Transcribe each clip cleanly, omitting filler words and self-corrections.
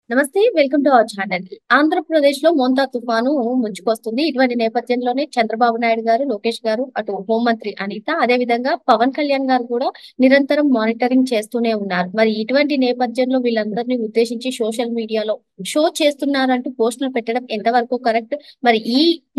నమస్తే. Welcome to our channel. ఆంధ్రప్రదేశ్‌లో మోంతా తుఫాను ముంచుకొస్తుంది. ఇటువంటి నేపథ్యంలోనే చంద్రబాబు నాయుడు గారు, లోకేష్ గారు, అటు హోంమంత్రి అనిత, అదేవిధంగా పవన్ కళ్యాణ్ గారు కూడా నిరంతరం మానిటరింగ్ చేస్తూనే ఉన్నారు. మరి ఇటువంటి నేపథ్యంలో వీళ్ళందరిని ఉద్దేశించి సోషల్ మీడియాలో షో చేస్తున్నారంటూ పోస్టులు పెట్టడం ఎంతవరకు కరెక్ట్? మరి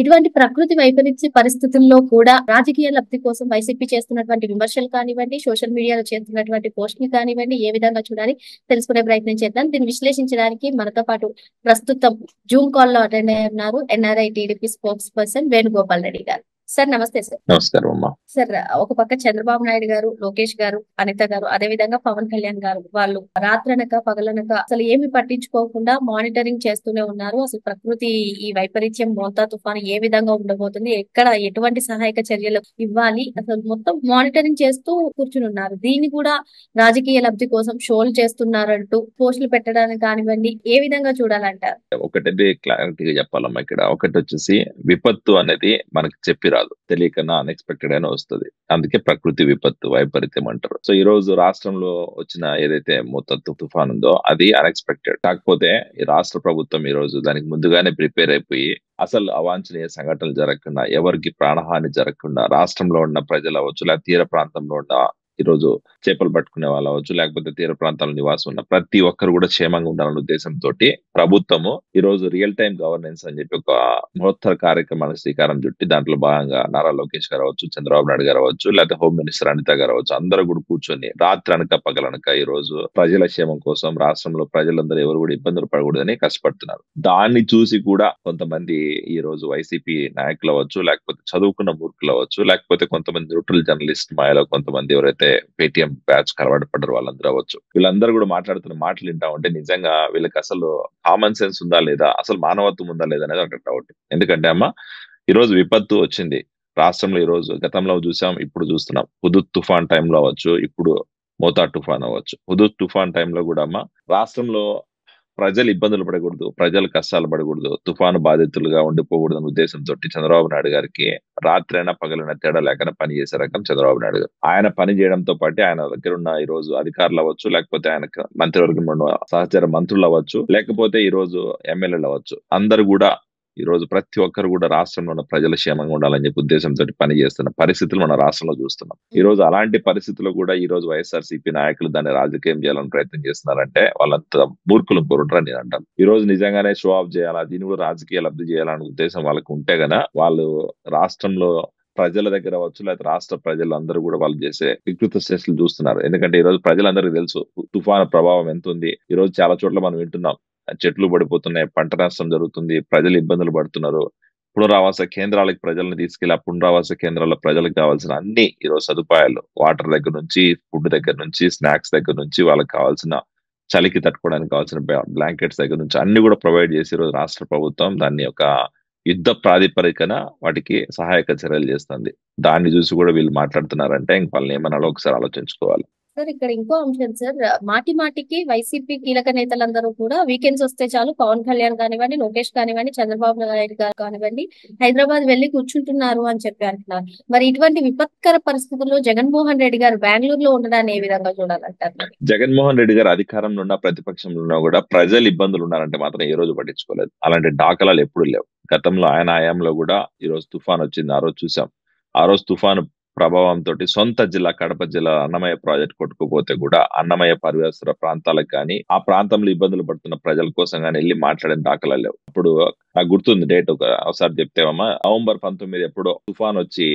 ఇటువంటి ప్రకృతి వైపరీత్య పరిస్థితుల్లో కూడా రాజకీయ లబ్ధి కోసం వైసీపీ చేస్తున్నటువంటి విమర్శలు కానివ్వండి, సోషల్ మీడియాలో చేస్తున్నటువంటి పోస్టులు కానివ్వండి, ఏ విధంగా చూడాలి? తెలుసుకునే ప్రయత్నం చేద్దాం. దీన్ని విశ్లేషించడానికి మనతో పాటు ప్రస్తుతం జూమ్ కాల్ లో అటెండ్ అయ్యి ఉన్నారు NRI TDP spokes person Venugopal Reddy గారు. సార్ నమస్తే సార్. నమస్కారం అమ్మా. సార్, ఒక పక్క చంద్రబాబు నాయుడు గారు, లోకేష్ గారు, అనిత గారు, అదే విధంగా పవన్ కళ్యాణ్ గారు వాళ్ళు రాత్రనక పగలనక అసలు ఏమి పట్టించుకోకుండా మానిటరింగ్ చేస్తూనే ఉన్నారు. అసలు ప్రకృతి ఈ వైపరీత్యం మోంతా తుఫాను ఏ విధంగా ఉండబోతుంది, ఎక్కడ ఎటువంటి సహాయక చర్యలు ఇవ్వాలి, అసలు మొత్తం మానిటరింగ్ చేస్తూ కూర్చుని ఉన్నారు. దీన్ని కూడా రాజకీయ లబ్ధి కోసం షోలు చేస్తున్నారంటూ పోస్టులు పెట్టడానికి కానివ్వండి, ఏ విధంగా చూడాలంటారు? ఒకటి క్లారిటీగా చెప్పాలమ్మా. ఇక్కడ ఒకటి వచ్చేసి విపత్తు అనేది మనకి చెప్పి రాదు, తెలియకన్నా అన్ఎక్స్పెక్టెడ్ అయినా వస్తుంది. అందుకే ప్రకృతి విపత్తు వైపరీత్యం అంటారు. సో ఈ రోజు రాష్ట్రంలో వచ్చిన ఏదైతే మొత్తం తుఫాన్ ఉందో అది అన్ఎక్స్పెక్టెడ్. కాకపోతే ఈ రాష్ట్ర ప్రభుత్వం ఈ రోజు దానికి ముందుగానే ప్రిపేర్ అయిపోయి అసలు అవాంఛనీయ సంఘటనలు జరగకుండా, ఎవరికి ప్రాణహాని జరగకుండా రాష్ట్రంలో ఉన్న ప్రజలు అవ్వచ్చు, లేదా తీర ప్రాంతంలో ఉన్న ఈ రోజు చేపలు పట్టుకునే వాళ్ళు అవ్వచ్చు, లేకపోతే తీర ప్రాంతాల నివాసం ఉన్న ప్రతి ఒక్కరు కూడా క్షేమంగా ఉండాలనే ఉద్దేశంతో ప్రభుత్వము ఈ రోజు రియల్ టైం గవర్నెన్స్ అని చెప్పి ఒక మహోత్తర కార్యక్రమానికి శ్రీకారం చుట్టి దాంట్లో భాగంగా నారా లోకేష్ గారు అవ్వచ్చు, చంద్రబాబు నాయుడు గారు అవ్వచ్చు, లేకపోతే హోమ్ మినిస్టర్ అనిత గారు అవ్వచ్చు, అందరూ కూడా కూర్చొని రాత్రి అనక పగలనక ఈ రోజు ప్రజల క్షేమం కోసం రాష్ట్రంలో ప్రజలందరూ ఎవరు కూడా ఇబ్బందులు పడకూడదని కష్టపడుతున్నారు. దాన్ని చూసి కూడా కొంతమంది ఈ రోజు వైసీపీ నాయకులు అవ్వచ్చు, లేకపోతే చదువుకున్న మూర్ఖులు అవ్వచ్చు, లేకపోతే కొంతమంది న్యూట్రల్ జర్నలిస్ట్ మాయలో కొంతమంది ఎవరైతే పేటిఎం బ్యాచ్ కలవాటు పడ్డారు వాళ్ళందరూ అవ్వచ్చు, వీళ్ళందరూ కూడా మాట్లాడుతున్న మాటలు వింటా ఉంటే నిజంగా వీళ్ళకి అసలు కామన్ సెన్స్ ఉందా లేదా, అసలు మానవత్వం ఉందా లేదా అనేది ఒక డౌట్. ఎందుకంటే అమ్మ, ఈ రోజు విపత్తు వచ్చింది రాష్ట్రంలో. ఈ రోజు గతంలో చూసాం, ఇప్పుడు చూస్తున్నాం. హుదూద్ తుఫాన్ టైంలో అవ్వచ్చు, ఇప్పుడు మోతా తుఫాన్ అవ్వచ్చు. హుదూద్ తుఫాన్ టైంలో కూడా అమ్మ రాష్ట్రంలో ప్రజలు ఇబ్బందులు పడకూడదు, ప్రజలు కష్టాలు పడకూడదు, తుఫాను బాధితులుగా ఉండిపోకూడదు అనే ఉద్దేశంతో చంద్రబాబు నాయుడు గారికి రాత్రైనా పగలైనా తేడా లేకుండా పని చేసే రకం చంద్రబాబు నాయుడు గారు. ఆయన పని చేయడంతో పాటు ఆయన దగ్గర ఉన్న ఈ రోజు అధికారులు అవ్వచ్చు, లేకపోతే ఆయన మంత్రివర్గంలో ఉన్న సహచర మంత్రులు అవ్వచ్చు, లేకపోతే ఈ రోజు ఎమ్మెల్యేలు అవ్వచ్చు, అందరు కూడా ఈ రోజు ప్రతి ఒక్కరు కూడా రాష్ట్రంలో ఉన్న ప్రజల క్షేమంగా ఉండాలని చెప్పి ఉద్దేశంతో పని చేస్తున్న పరిస్థితులు మన రాష్ట్రంలో చూస్తున్నాం. ఈ రోజు అలాంటి పరిస్థితుల్లో కూడా ఈ రోజు వైఎస్ఆర్సీపీ నాయకులు దాన్ని రాజకీయం చేయాలని ప్రయత్నం చేస్తున్నారంటే వాళ్ళంతా మూర్ఖులు పొరుడరని నేను అంటాను. ఈ రోజు నిజంగానే షో ఆఫ్ చేయాలా, దీన్ని కూడా రాజకీయ లబ్ధి చేయాలనే ఉద్దేశం వాళ్ళకి ఉంటే గన వాళ్ళు రాష్ట్రంలో ప్రజల దగ్గర అవ్వచ్చు, లేకపోతే రాష్ట్ర ప్రజలందరూ కూడా వాళ్ళు చేసే వికృత చేష్టలు చూస్తున్నారు. ఎందుకంటే ఈ రోజు ప్రజలందరికీ తెలుసు తుఫాను ప్రభావం ఎంత ఉంది. ఈ రోజు చాలా చోట్ల మనం వింటున్నాం, చెట్లు పడిపోతున్నాయి, పంట నష్టం జరుగుతుంది, ప్రజలు ఇబ్బందులు పడుతున్నారు. పునరావాస కేంద్రాలకు ప్రజలను తీసుకెళ్లి ఆ పునరావాస కేంద్రాల్లో ప్రజలకు కావాల్సిన అన్ని ఈరోజు సదుపాయాలు, వాటర్ దగ్గర నుంచి, ఫుడ్ దగ్గర నుంచి, స్నాక్స్ దగ్గర నుంచి, వాళ్ళకి కావాల్సిన చలికి తట్టుకోవడానికి కావాల్సిన బ్లాంకెట్స్ దగ్గర నుంచి అన్ని కూడా ప్రొవైడ్ చేసి ఈరోజు రాష్ట్ర ప్రభుత్వం దాన్ని ఒక యుద్ధ ప్రాతిపదికన వాటికి సహాయక చర్యలు చేస్తుంది. దాన్ని చూసి కూడా వీళ్ళు మాట్లాడుతున్నారంటే ఇంక వాళ్ళని ఏమనాలో ఒకసారి ఆలోచించుకోవాలి. సార్, ఇక్కడ ఇంకో అంశం సార్. మాటి మాటికి వైసీపీ కీలక నేతలందరూ కూడా వీకెండ్స్ వస్తే చాలు పవన్ కళ్యాణ్ కానివ్వండి, లోకేష్ కానివ్వండి, చంద్రబాబు నాయుడు గారు కానివ్వండి, హైదరాబాద్ వెళ్లి కూర్చుంటున్నారు అని చెప్పి అంటున్నారు. మరి ఇటువంటి విపత్కర పరిస్థితుల్లో జగన్మోహన్ రెడ్డి గారు బెంగళూరులో ఉండడాన్ని ఏ విధంగా చూడాలంటారు? జగన్మోహన్ రెడ్డి గారు అధికారంలో ఉన్న ప్రతిపక్షంలో ఉన్నా కూడా ప్రజలు ఇబ్బందులు ఉన్నారంటే మాత్రం ఏ రోజు పట్టించుకోలేదు. అలాంటి దాఖలాలు ఎప్పుడు లేవు. గతంలో ఆయన హయాంలో కూడా ఈ రోజు తుఫాన్ వచ్చింది, ఆ రోజు చూసాం. ఆ రోజు తుఫాను ప్రభావంతో సొంత జిల్లా కడప జిల్లా అన్నమయ్య ప్రాజెక్ట్ కొట్టుకుపోతే కూడా అన్నమయ్య పరిసర ప్రాంతాలకు కానీ, ఆ ప్రాంతంలో ఇబ్బందులు పడుతున్న ప్రజల కోసం కానీ వెళ్ళి మాట్లాడిన దాఖలాలు లేవు. అప్పుడు నాకు గుర్తుంది డేట్ ఒకసారి చెప్తేమమ్మా, నవంబర్ 19 ఎప్పుడో తుఫాన్ వచ్చి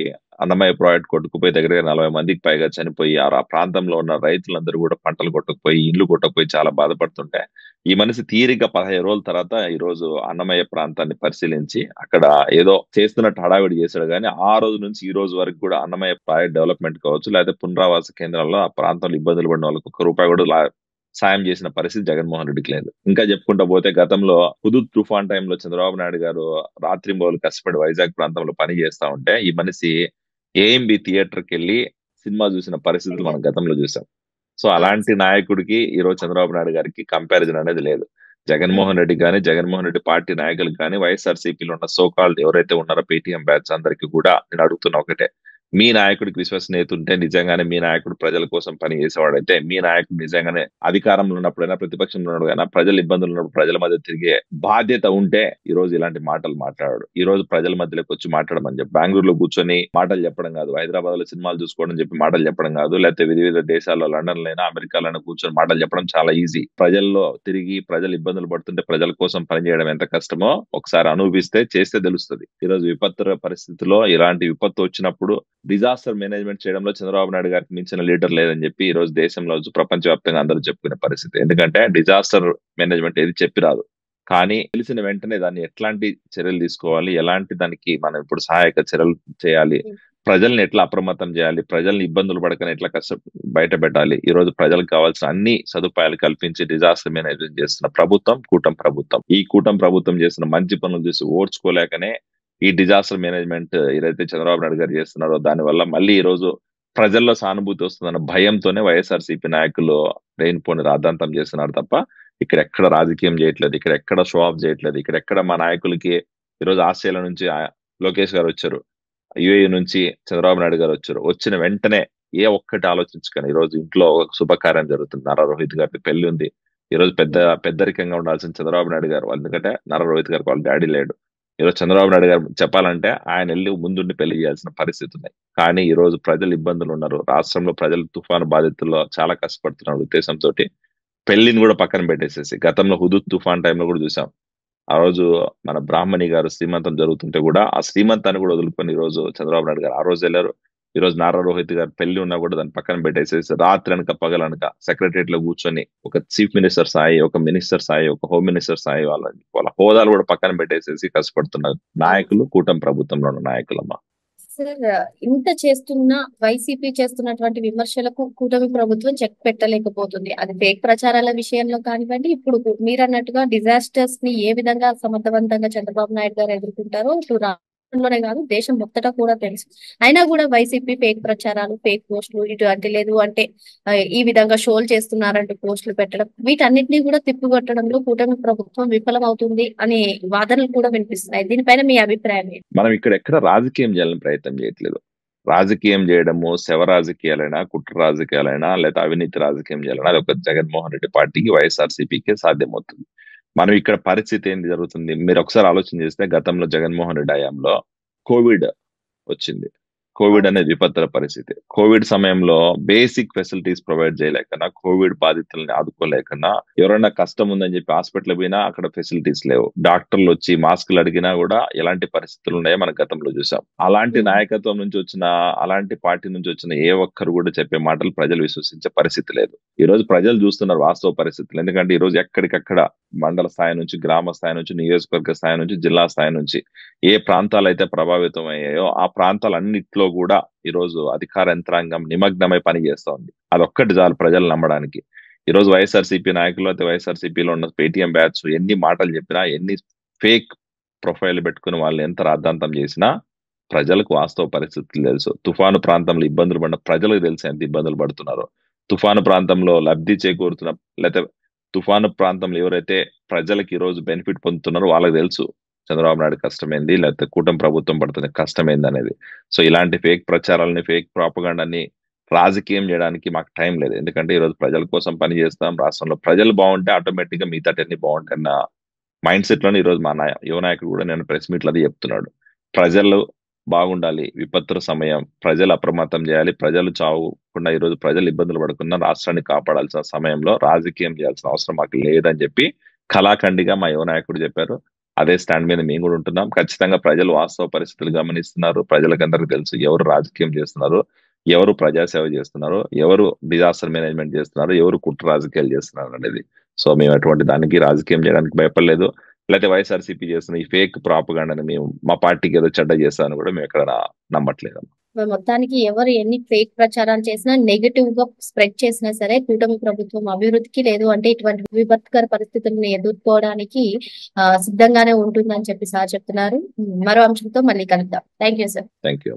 అన్నమయ్య ప్రాజెక్ట్ కొట్టుకుపోయి దగ్గర 40 మందికి పైగా చనిపోయి, ఆ ప్రాంతంలో ఉన్న రైతులందరూ కూడా పంటలు కొట్టుకుపోయి, ఇల్లు కొట్టుకుపోయి చాలా బాధపడుతుంటే ఈ మనిషి తీరిక 15 రోజుల తర్వాత ఈ రోజు అన్నమయ్య ప్రాంతాన్ని పరిశీలించి అక్కడ ఏదో చేస్తున్నట్టు హడావిడి చేశాడు. కానీ ఆ రోజు నుంచి ఈ రోజు వరకు కూడా అన్నమయ్య ప్రాజెక్ట్ డెవలప్మెంట్ కావచ్చు, లేకపోతే పునరావాస కేంద్రాల్లో ఆ ప్రాంతంలో ఇబ్బందులు పడిన వాళ్ళకి 1 రూపాయి కూడా సాయం చేసిన పరిస్థితి జగన్మోహన్ రెడ్డికి లేదు. ఇంకా చెప్పుకుంటా పోతే గతంలో హుదూద్ తుఫాన్ టైంలో చంద్రబాబు నాయుడు గారు రాత్రింబవళ్ళు కష్టపడి వైజాగ్ ప్రాంతంలో పని చేస్తా ఉంటే ఈ మనిషి ఏఎంబి థియేటర్కి వెళ్ళి సినిమా చూసిన పరిస్థితులు మనం గతంలో చూసాం. సో అలాంటి నాయకుడికి ఈ రోజు చంద్రబాబు నాయుడు గారికి కంపారిజన్ అనేది లేదు. జగన్మోహన్ రెడ్డి కానీ, జగన్మోహన్ రెడ్డి పార్టీ నాయకులకు కానీ, వైఎస్ఆర్సీపీలో ఉన్న సోకాల్డ్ ఎవరైతే ఉన్నారో పేటీఎం బ్యాచ్ అందరికీ కూడా నేను అడుగుతున్న ఒకటే, మీ నాయకుడికి విశ్వసనీయత ఉంటే, నిజంగానే మీ నాయకుడు ప్రజల కోసం పని చేసేవాడైతే, మీ నాయకుడు నిజంగానే అధికారంలో ఉన్నప్పుడైనా ప్రతిపక్షంలో ఉన్నప్పుడైనా ప్రజల ఇబ్బందులు ఉన్నప్పుడు ప్రజల మధ్య తిరిగే బాధ్యత ఉంటే ఈ రోజు ఇలాంటి మాటలు మాట్లాడాడు. ఈ రోజు ప్రజల మధ్యలోకి వచ్చి మాట్లాడమని చెప్పి బెంగళూరులో కూర్చొని మాటలు చెప్పడం కాదు, హైదరాబాద్ లో సినిమాలు చూసుకోవడం చెప్పి మాటలు చెప్పడం కాదు, లేకపోతే వివిధ దేశాల్లో లండన్ లైనా అమెరికాలైనా కూర్చొని మాటలు చెప్పడం చాలా ఈజీ. ప్రజల్లో తిరిగి ప్రజలు ఇబ్బందులు పడుతుంటే ప్రజల కోసం పనిచేయడం ఎంత కష్టమో ఒకసారి అనుభవిస్తే చేస్తే తెలుస్తుంది. ఈ రోజు విపత్తు పరిస్థితిలో ఇలాంటి విపత్తు వచ్చినప్పుడు డిజాస్టర్ మేనేజ్మెంట్ చేయడంలో చంద్రబాబు నాయుడు గారికి మించిన లీడర్ లేదని చెప్పి ఈ రోజు దేశంలో ప్రపంచవ్యాప్తంగా అందరూ చెప్పుకునే పరిస్థితి. ఎందుకంటే డిజాస్టర్ మేనేజ్మెంట్ ఏది చెప్పి రాదు, కానీ తెలిసిన వెంటనే దాన్ని ఎట్లాంటి చర్యలు తీసుకోవాలి, ఎలాంటి దానికి మనం ఇప్పుడు సహాయక చర్యలు చేయాలి, ప్రజల్ని ఎట్లా అప్రమత్తం చేయాలి, ప్రజల్ని ఇబ్బందులు పడకని ఎట్లా బయట పెట్టాలి, ఈ రోజు ప్రజలకు కావాల్సిన అన్ని సదుపాయాలు కల్పించి డిజాస్టర్ మేనేజ్మెంట్ చేస్తున్న ప్రభుత్వం కూటమి ప్రభుత్వం. ఈ కూటమి ప్రభుత్వం చేస్తున్న మంచి పనులు చూసి ఓర్చుకోలేకనే ఈ డిజాస్టర్ మేనేజ్మెంట్ ఏదైతే చంద్రబాబు నాయుడు గారు చేస్తున్నారో దానివల్ల మళ్ళీ ఈ రోజు ప్రజల్లో సానుభూతి వస్తుందన్న భయంతోనే వైఎస్ఆర్సీపీ నాయకులు లేనిపోని రాద్ధాంతం చేస్తున్నారు తప్ప ఇక్కడ ఎక్కడ రాజకీయం చేయట్లేదు, ఇక్కడ ఎక్కడ షో ఆఫ్ చేయట్లేదు, ఇక్కడ ఎక్కడ మా నాయకులకి ఈరోజు ఆస్ట్రేలియా నుంచి లోకేష్ గారు వచ్చారు, యుఏఈ నుంచి చంద్రబాబు నాయుడు గారు వచ్చారు, వచ్చిన వెంటనే ఏ ఒక్కటి ఆలోచించుకొని ఈ రోజు ఇంట్లో ఒక శుభకార్యం జరుగుతుంది, నారా రోహిత్ గారికి పెళ్లి ఉంది, ఈ రోజు పెద్దరికంగా ఉండాల్సిన చంద్రబాబు నాయుడు గారు, ఎందుకంటే నారా రోహిత్ గారికి వాళ్ళ డాడీ లేడు, ఈరోజు చంద్రబాబు నాయుడు గారు చెప్పాలంటే ఆయన వెళ్ళి ముందుండి పెళ్లి చేయాల్సిన పరిస్థితి ఉన్నాయి. కానీ ఈ రోజు ప్రజలు ఇబ్బందులు ఉన్నారు, రాష్ట్రంలో ప్రజలు తుఫాను బాధితుల్లో చాలా కష్టపడుతున్నారు ఉద్దేశంతో పెళ్లిని కూడా పక్కన పెట్టేసేసి గతంలో హుదూద్ తుఫాన్ టైంలో కూడా చూసాం. ఆ రోజు మన బ్రాహ్మణి గారు శ్రీమంతం జరుగుతుంటే కూడా ఆ శ్రీమంతాన్ని కూడా వదులుకొని ఈ రోజు చంద్రబాబు నాయుడు గారు ఆ రోజు వెళ్ళారు. ఈ రోజు నారా రోహిత్ గారు పెళ్లి ఉన్నా కూడా దాన్ని పక్కన పెట్టేసేసి రాత్రి అనక పగలనక సెక్రటరియట్ లో కూర్చొని ఒక చీఫ్ మినిస్టర్ స్థాయి, ఒక మినిస్టర్ స్థాయి, ఒక హోమ్ మినిస్టర్ స్థాయి వాళ్ళ హోదాలు కూడా పక్కన పెట్టేసేసి కష్టపడుతున్నారు నాయకులు, కూటమి ప్రభుత్వంలో ఉన్న నాయకులమ్మా. సార్, ఇంత చేస్తున్న వైసీపీ చేస్తున్నటువంటి విమర్శలకు కూటమి ప్రభుత్వం చెక్ పెట్టలేకపోతుంది. అది ఫేక్ ప్రచారాల విషయంలో కానివ్వండి, ఇప్పుడు మీరు అన్నట్టుగా డిజాస్టర్స్ ని ఏ విధంగా సమర్థవంతంగా చంద్రబాబు నాయుడు గారు ఎదుర్కొంటారో ఇటు రాష్ట్రంలోనే కాదు దేశం మొత్తటా కూడా తెలుసు. అయినా కూడా వైసీపీ ఫేక్ ప్రచారాలు, ఫేక్ పోస్టులు, ఇటు అంటే లేదు అంటే ఈ విధంగా షోలు చేస్తున్నారంటూ పోస్టులు పెట్టడం, వీటన్నిటినీ కూడా తిప్పికొట్టడంలో కూటమి ప్రభుత్వం విఫలమవుతుంది అనే వాదనలు కూడా వినిపిస్తున్నాయి. దీనిపైన మీ అభిప్రాయం ఏంటి? మనం ఇక్కడ ఎక్కడ రాజకీయం చేయాలని ప్రయత్నం చేయట్లేదు. రాజకీయం చేయడము శవ రాజకీయాలైనా, కుట్ర రాజకీయాలైనా, లేదా అవినీతి రాజకీయం చేయాలన్నా అది ఒక జగన్మోహన్ రెడ్డి పార్టీకి, వైఎస్ఆర్సీపీకి సాధ్యమవుతుంది. మనం ఇక్కడ పరిస్థితి ఏంటి జరుగుతుంది, మీరు ఒకసారి ఆలోచన చేస్తే గతంలో జగన్మోహన్ రెడ్డి హయాంలో కోవిడ్ వచ్చింది. కోవిడ్ అనేది విపత్తుల పరిస్థితి. కోవిడ్ సమయంలో బేసిక్ ఫెసిలిటీస్ ప్రొవైడ్ చేయలేకన్నా, కోవిడ్ బాధితుల్ని ఆదుకోలేకన్నా, ఎవరైనా కష్టం ఉందని చెప్పి హాస్పిటల్ పోయినా అక్కడ ఫెసిలిటీస్ లేవు, డాక్టర్లు వచ్చి మాస్కులు అడిగినా కూడా ఎలాంటి పరిస్థితులు ఉన్నాయో మనం గతంలో చూసాం. అలాంటి నాయకత్వం నుంచి వచ్చిన, అలాంటి పార్టీ నుంచి వచ్చిన ఏ ఒక్కరు కూడా చెప్పే మాటలు ప్రజలు విశ్వసించే పరిస్థితి లేదు. ఈ రోజు ప్రజలు చూస్తున్నారు వాస్తవ పరిస్థితులు. ఎందుకంటే ఈ రోజు ఎక్కడికక్కడ మండల స్థాయి నుంచి, గ్రామ స్థాయి నుంచి, నియోజకవర్గ స్థాయి నుంచి, జిల్లా స్థాయి నుంచి ఏ ప్రాంతాలు అయితే ప్రభావితం అయ్యాయో ఆ ప్రాంతాలన్నిట్లో కూడా ఈ రోజు అధికార యంత్రాంగం నిమగ్నమై పనిచేస్తా ఉంది. అదొక్కటి చాలు ప్రజలు నమ్మడానికి. ఈ రోజు వైఎస్ఆర్సీపీ నాయకులు అయితే వైఎస్ఆర్సీపీలో ఉన్న పేటీఎం బ్యాచ్ ఎన్ని మాటలు చెప్పినా, ఎన్ని ఫేక్ ప్రొఫైల్ పెట్టుకుని వాళ్ళు ఎంత రాద్ధాంతం చేసినా ప్రజలకు వాస్తవ పరిస్థితులు తెలుసు. తుఫాను ప్రాంతంలో ఇబ్బందులు పడిన ప్రజలకు తెలుసు ఎంత ఇబ్బందులు పడుతున్నారో. తుఫాను ప్రాంతంలో లబ్ధి చేకూరుతున్న, లేకపోతే తుఫాను ప్రాంతంలో ఎవరైతే ప్రజలకు ఈ రోజు బెనిఫిట్ పొందుతున్నారో వాళ్ళకి తెలుసు చంద్రబాబు నాయుడు కష్టమైంది, లేకపోతే కూటమి ప్రభుత్వం పడుతున్న కష్టమైంది అనేది. సో ఇలాంటి ఫేక్ ప్రచారాలని, ఫేక్ ప్రాపగాండాని రాజకీయం చేయడానికి మాకు టైం లేదు. ఎందుకంటే ఈ రోజు ప్రజల కోసం పని చేస్తాం. రాష్ట్రంలో ప్రజలు బాగుంటే ఆటోమేటిక్ గా మిగతాటన్ని బాగుంటాయి అన్న మైండ్ సెట్ లోనే ఈ రోజు మా యువ నాయకుడు కూడా నేను ప్రెస్ మీట్లు అది చెప్తున్నాడు. ప్రజలు బాగుండాలి, విపత్తుల సమయం, ప్రజలు అప్రమత్తం చేయాలి, ప్రజలు చావకుండా ఈ రోజు ప్రజలు ఇబ్బందులు పడకుండా రాష్ట్రాన్ని కాపాడాల్సిన సమయంలో రాజకీయం చేయాల్సిన అవసరం మాకు లేదని చెప్పి కళాఖండిగా మా యువ నాయకుడు చెప్పారు. అదే స్టాండ్ మీద మేము కూడా ఉంటున్నాం. ఖచ్చితంగా ప్రజలు వాస్తవ పరిస్థితులు గమనిస్తున్నారు. ప్రజలకందరికీ తెలుసు ఎవరు రాజకీయం చేస్తున్నారు, ఎవరు ప్రజాసేవ చేస్తున్నారు, ఎవరు డిజాస్టర్ మేనేజ్మెంట్ చేస్తున్నారు, ఎవరు కుట్ర రాజకీయాలు చేస్తున్నారు అనేది. సో మేము అటువంటి దానికి రాజకీయం చేయడానికి భయపడలేదు. లేకపోతే వైఎస్ఆర్సీపీ చేస్తున్న ఈ ఫేక్ ప్రాపగాండాని మేము మా పార్టీకి ఏదో చెడ్డ చేస్తామని కూడా మేము ఎక్కడ నమ్మట్లేదు. మొత్తానికి ఎవరు ఎన్ని ఫేక్ ప్రచారాలు చేసినా, నెగటివ్ గా స్ప్రెడ్ చేసినా సరే కూటమి ప్రభుత్వం అభివృద్ధికి లేదు అంటే ఇటువంటి విపత్కర పరిస్థితులను ఎదుర్కోవడానికి సిద్ధంగానే ఉంటుందని చెప్పి సార్ చెప్తున్నారు. మరో అంశంతో మళ్ళీ కలుద్దాం. Thank you sir. Thank you.